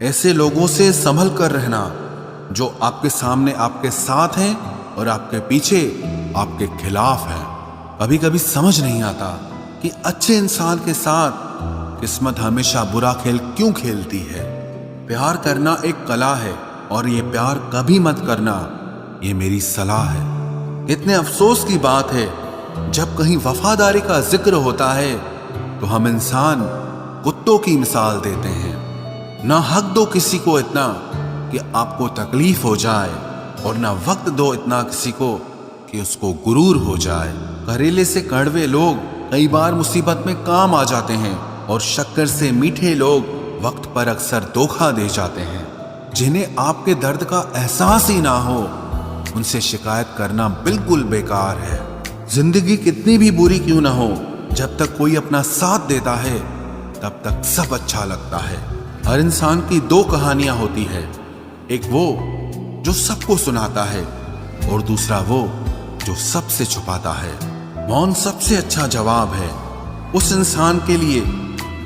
ऐसे लोगों से संभल कर रहना जो आपके सामने आपके साथ हैं और आपके पीछे आपके खिलाफ हैं। कभी कभी समझ नहीं आता कि अच्छे इंसान के साथ किस्मत हमेशा बुरा खेल क्यों खेलती है। प्यार करना एक कला है और ये प्यार कभी मत करना, ये मेरी सलाह है। इतने अफसोस की बात है जब कहीं वफादारी का जिक्र होता है तो हम इंसान कुत्तों की मिसाल देते हैं। ना हक दो किसी को इतना कि आपको तकलीफ हो जाए और ना वक्त दो इतना किसी को कि उसको गुरूर हो जाए। करेले से कड़वे लोग कई बार मुसीबत में काम आ जाते हैं और शक्कर से मीठे लोग वक्त पर अक्सर धोखा दे जाते हैं। जिन्हें आपके दर्द का एहसास ही ना हो उनसे शिकायत करना बिल्कुल बेकार है। जिंदगी कितनी भी बुरी क्यों ना हो, जब तक कोई अपना साथ देता है तब तक सब अच्छा लगता है। हर इंसान की दो कहानियां होती है, एक वो जो सबको सुनाता है और दूसरा वो जो सबसे छुपाता है। मौन सबसे अच्छा जवाब है उस इंसान के लिए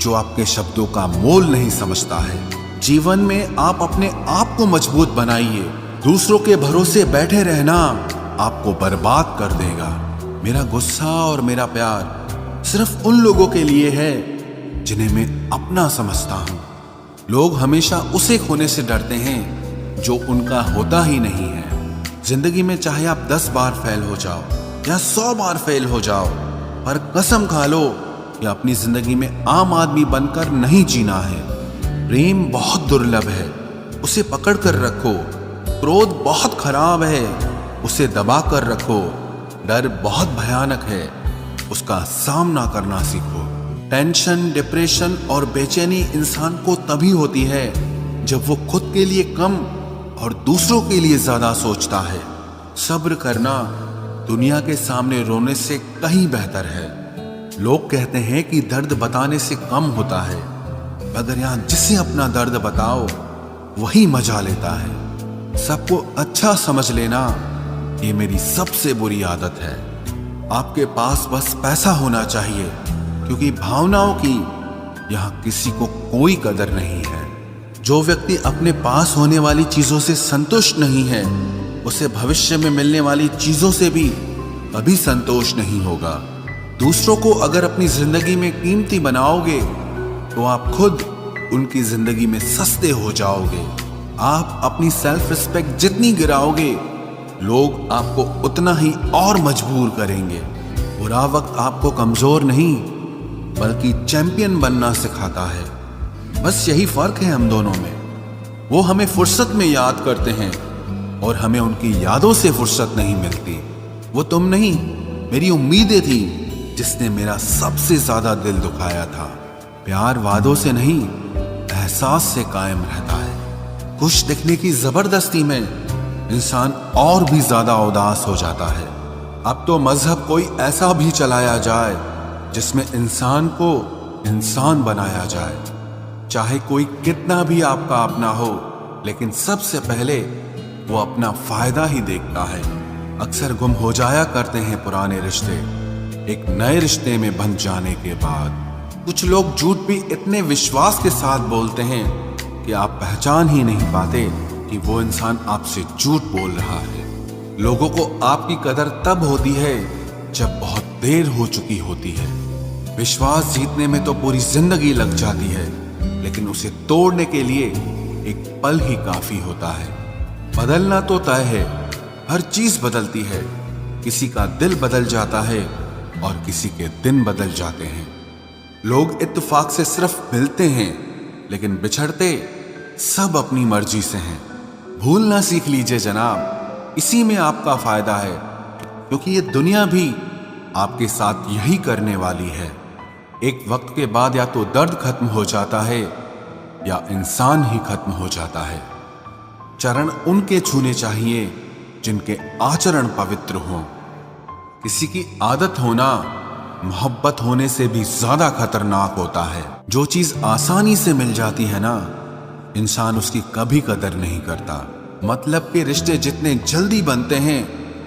जो आपके शब्दों का मोल नहीं समझता है। जीवन में आप अपने आप को मजबूत बनाइए, दूसरों के भरोसे बैठे रहना आपको बर्बाद कर देगा। मेरा गुस्सा और मेरा प्यार सिर्फ उन लोगों के लिए है जिन्हें मैं अपना समझता हूं। लोग हमेशा उसे खोने से डरते हैं जो उनका होता ही नहीं है। जिंदगी में चाहे आप 10 बार फेल हो जाओ या 100 बार फेल हो जाओ, पर कसम खा लो कि अपनी जिंदगी में आम आदमी बनकर नहीं जीना है। प्रेम बहुत दुर्लभ है, उसे पकड़ कर रखो। क्रोध बहुत खराब है, उसे दबा कर रखो। डर बहुत भयानक है, उसका सामना करना सीखो। टेंशन, डिप्रेशन और बेचैनी इंसान को तभी होती है जब वो खुद के लिए कम और दूसरों के लिए ज्यादा सोचता है। सब्र करना दुनिया के सामने रोने से कहीं बेहतर है। लोग कहते हैं कि दर्द बताने से कम होता है, मगर यहां जिसे अपना दर्द बताओ वही मजा लेता है। सबको अच्छा समझ लेना ये मेरी सबसे बुरी आदत है। आपके पास बस पैसा होना चाहिए, क्योंकि भावनाओं की यहां किसी को कोई कदर नहीं है। जो व्यक्ति अपने पास होने वाली चीजों से संतुष्ट नहीं है, उसे भविष्य में मिलने वाली चीजों से भी कभी संतोष नहीं होगा। दूसरों को अगर अपनी जिंदगी में कीमती बनाओगे तो आप खुद उनकी जिंदगी में सस्ते हो जाओगे। आप अपनी सेल्फ रिस्पेक्ट जितनी गिराओगे, लोग आपको उतना ही और मजबूर करेंगे। बुरा वक्त आपको कमजोर नहीं बल्कि चैंपियन बनना सिखाता है। बस यही फर्क है हम दोनों में। वो हमें फुर्सत में याद करते हैं और हमें उनकी यादों से फुर्सत नहीं मिलती। वो तुम नहीं, मेरी उम्मीदें थी जिसने मेरा सबसे ज्यादा दिल दुखाया था। प्यार वादों से नहीं, एहसास से कायम रहता है। खुश दिखने की जबरदस्ती में इंसान और भी ज्यादा उदास हो जाता है। अब तो मजहब कोई ऐसा भी चलाया जाए जिसमें इंसान को इंसान बनाया जाए। चाहे कोई कितना भी आपका अपना हो, लेकिन सबसे पहले वो अपना फायदा ही देखता है। अक्सर गुम हो जाया करते हैं पुराने रिश्ते एक नए रिश्ते में बन जाने के बाद। कुछ लोग झूठ भी इतने विश्वास के साथ बोलते हैं कि आप पहचान ही नहीं पाते कि वो इंसान आपसे झूठ बोल रहा है। लोगों को आपकी कदर तब होती है जब बहुत देर हो चुकी होती है। विश्वास जीतने में तो पूरी जिंदगी लग जाती है, लेकिन उसे तोड़ने के लिए एक पल ही काफी होता है। बदलना तो तय है, हर चीज बदलती है। किसी का दिल बदल जाता है और किसी के दिन बदल जाते हैं। लोग इत्तेफाक से सिर्फ मिलते हैं, लेकिन बिछड़ते सब अपनी मर्जी से हैं। भूलना सीख लीजिए जनाब, इसी में आपका फायदा है, क्योंकि ये दुनिया भी आपके साथ यही करने वाली है। एक वक्त के बाद या तो दर्द खत्म हो जाता है या इंसान ही खत्म हो जाता है। चरण उनके छूने चाहिए जिनके आचरण पवित्र हों। किसी की आदत होना मोहब्बत होने से भी ज्यादा खतरनाक होता है। जो चीज आसानी से मिल जाती है ना, इंसान उसकी कभी कदर नहीं करता। मतलब के रिश्ते जितने जल्दी बनते हैं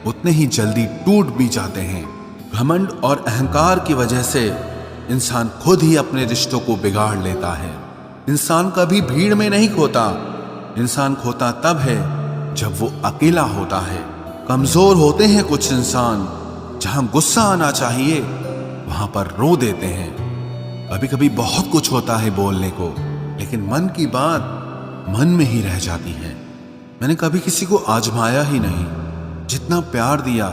उतने ही जल्दी टूट भी जाते हैं। घमंड और अहंकार की वजह से इंसान खुद ही अपने रिश्तों को बिगाड़ लेता है। इंसान कभी भीड़ में नहीं खोता, इंसान खोता तब है जब वो अकेला होता है। कमजोर होते हैं कुछ इंसान, जहां गुस्सा आना चाहिए वहां पर रो देते हैं। कभी कभी बहुत कुछ होता है बोलने को, लेकिन मन की बात मन में ही रह जाती है। मैंने कभी किसी को आजमाया ही नहीं, जितना प्यार दिया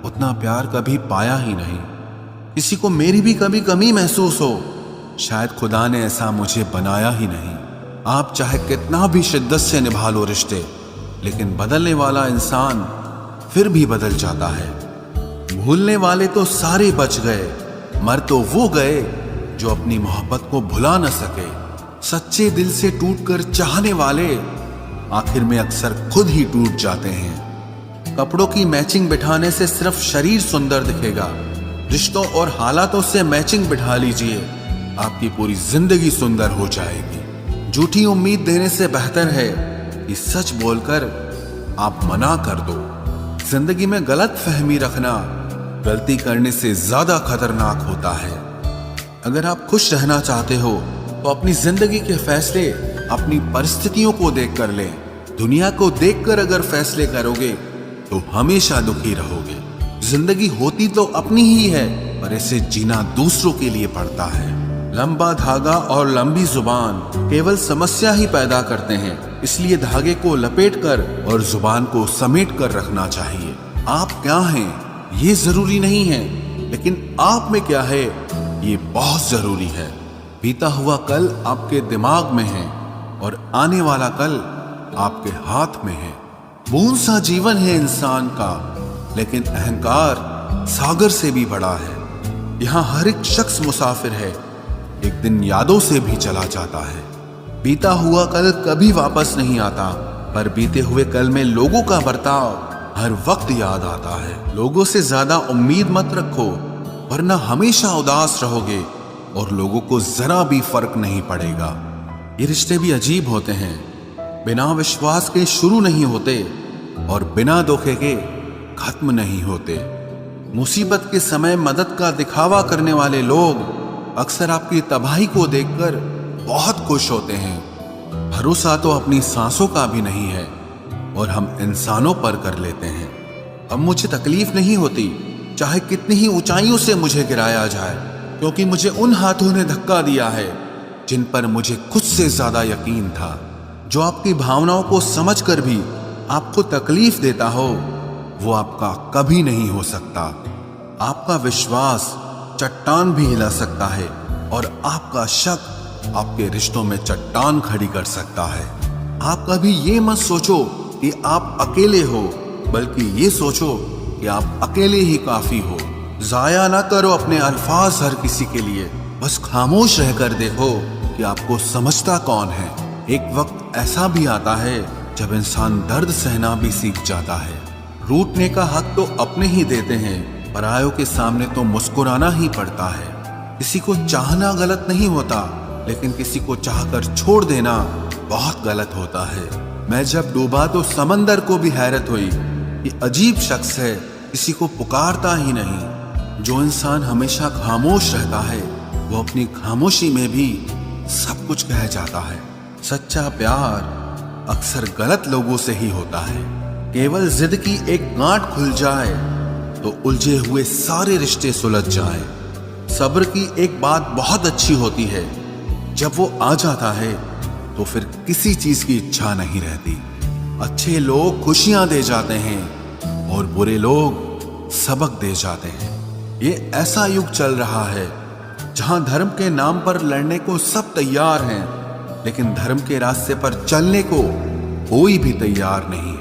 उतना प्यार कभी पाया ही नहीं। किसी को मेरी भी कभी कमी महसूस हो, शायद खुदा ने ऐसा मुझे बनाया ही नहीं। आप चाहे कितना भी शिद्दत से निभा लो रिश्ते, लेकिन बदलने वाला इंसान फिर भी बदल जाता है। भूलने वाले तो सारे बच गए, मर तो वो गए जो अपनी मोहब्बत को भुला न सके। सच्चे दिल से टूटकर चाहने वाले आखिर में अक्सर खुद ही टूट जाते हैं। कपड़ों की मैचिंग बिठाने से सिर्फ शरीर सुंदर दिखेगा, रिश्तों और हालातों से मैचिंग बिठा लीजिए, आपकी पूरी जिंदगी सुंदर हो जाएगी। झूठी उम्मीद देने से बेहतर है कि सच बोलकर आप मना कर दो। जिंदगी में गलत फहमी रखना गलती करने से ज्यादा खतरनाक होता है। अगर आप खुश रहना चाहते हो तो अपनी जिंदगी के फैसले अपनी परिस्थितियों को देखकर लें। दुनिया को देखकर अगर फैसले करोगे तो हमेशा दुखी रहोगे। जिंदगी होती तो अपनी ही है, पर इसे जीना दूसरों के लिए पड़ता है। लंबा धागा और लंबी जुबान केवल समस्या ही पैदा करते हैं, इसलिए धागे को लपेटकर और जुबान को समेट कर रखना चाहिए। आप क्या हैं ये जरूरी नहीं है, लेकिन आप में क्या है ये बहुत जरूरी है। बीता हुआ कल आपके दिमाग में है और आने वाला कल आपके हाथ में है। बूंद सा जीवन है इंसान का, लेकिन अहंकार सागर से भी बड़ा है। यहाँ हर एक शख्स मुसाफिर है, एक दिन यादों से भी चला जाता है। बीता हुआ कल कभी वापस नहीं आता, पर बीते हुए कल में लोगों का बर्ताव हर वक्त याद आता है। लोगों से ज्यादा उम्मीद मत रखो, वरना हमेशा उदास रहोगे और लोगों को जरा भी फर्क नहीं पड़ेगा। ये रिश्ते भी अजीब होते हैं, बिना विश्वास के शुरू नहीं होते और बिना धोखे के खत्म नहीं होते। मुसीबत के समय मदद का दिखावा करने वाले लोग अक्सर आपकी तबाही को देखकर बहुत खुश होते हैं। भरोसा तो अपनी सांसों का भी नहीं है और हम इंसानों पर कर लेते हैं। अब मुझे तकलीफ नहीं होती, चाहे कितनी ही ऊंचाइयों से मुझे गिराया जाए, क्योंकि मुझे उन हाथों ने धक्का दिया है जिन पर मुझे खुद से ज्यादा यकीन था। जो आपकी भावनाओं को समझकर भी आपको तकलीफ देता हो, वो आपका कभी नहीं हो सकता। आपका विश्वास चट्टान भी हिला सकता है और आपका शक आपके रिश्तों में चट्टान खड़ी कर सकता है। आप कभी ये मत सोचो कि आप अकेले हो, बल्कि ये सोचो कि आप अकेले ही काफी हो। जाया ना करो अपने अल्फाज हर किसी के लिए, बस खामोश रहकर देखो कि आपको समझता कौन है। एक वक्त ऐसा भी आता है जब इंसान दर्द सहना भी सीख जाता है। रूठने का हक तो अपने ही देते हैं, परायों के सामने तो मुस्कुराना ही पड़ता है। किसी को चाहना गलत नहीं होता, लेकिन किसी को चाहकर छोड़ देना बहुत गलत होता है। मैं जब डूबा तो समंदर को भी हैरत हुई कि अजीब शख्स है, किसी को पुकारता ही नहीं। जो इंसान हमेशा खामोश रहता है, वो अपनी खामोशी में भी सब कुछ कह जाता है। सच्चा प्यार अक्सर गलत लोगों से ही होता है। केवल जिद की एक गांठ खुल जाए तो उलझे हुए सारे रिश्ते सुलझ जाएं। सब्र की एक बात बहुत अच्छी होती है, जब वो आ जाता है तो फिर किसी चीज की इच्छा नहीं रहती। अच्छे लोग खुशियां दे जाते हैं और बुरे लोग सबक दे जाते हैं। ये ऐसा युग चल रहा है जहां धर्म के नाम पर लड़ने को सब तैयार हैं, लेकिन धर्म के रास्ते पर चलने को कोई भी तैयार नहीं।